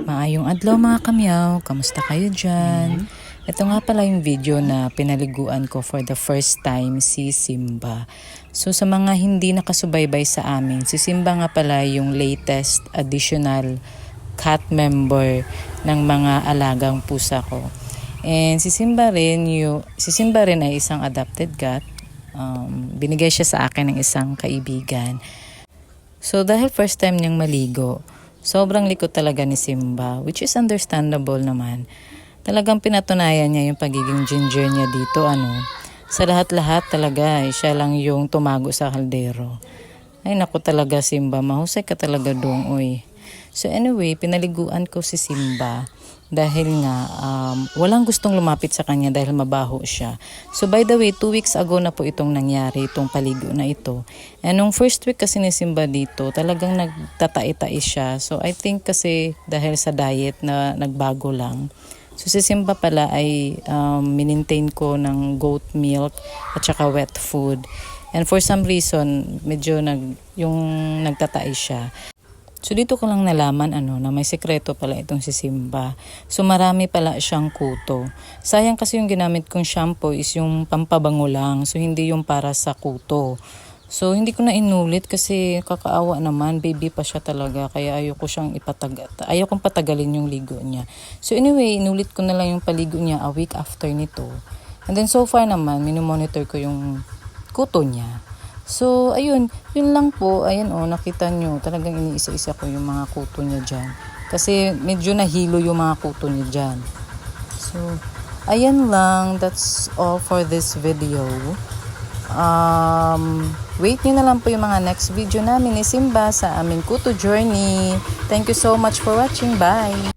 Maayong adlaw mga kamyaw, kamusta kayo dyan? Ito nga pala yung video na pinaliguan ko for the first time si Simba. So sa mga hindi nakasubaybay sa amin, si Simba nga pala yung latest additional cat member ng mga alagang pusa ko. And si Simba rin ay isang adopted cat. Binigay siya sa akin ng isang kaibigan. So dahil first time niyang maligo, sobrang likot talaga ni Simba, which is understandable naman. Talagang pinatunayan niya yung pagiging ginger niya dito. Sa lahat-lahat talaga, siya lang yung tumago sa kaldero. Ay naku talaga Simba, mahusay ka talaga dong, oy. So anyway, pinaliguan ko si Simba dahil nga walang gustong lumapit sa kanya dahil mabaho siya. So by the way, 2 weeks ago na po itong nangyari, itong paligo na ito. And nung first week kasi ni Simba dito, talagang nagtatai-tai siya. So I think kasi dahil sa diet na nagbago lang. So si Simba pala ay minintain ko ng goat milk at saka wet food. And for some reason, medyo nagtatai siya. So dito ko lang nalaman na may sekreto pala itong si Simba. So marami pala siyang kuto. Sayang kasi yung ginamit kong shampoo is yung pampabango lang. So hindi yung para sa kuto. So hindi ko na inulit kasi kakaawa naman, baby pa siya talaga. Kaya ayokong patagalin yung ligo niya. So anyway, inulit ko na lang yung paligo niya a week after nito. And then so far naman, minomonitor ko yung kuto niya. So, ayun, yun lang po. Ayan nakita nyo, talagang iniisa-isa ko yung mga kuto niya dyan. Kasi medyo nahilo yung mga kuto niya dyan. So, ayan lang. That's all for this video. Wait nyo na lang po yung mga next video namin ni Simba sa aming kuto journey. Thank you so much for watching. Bye!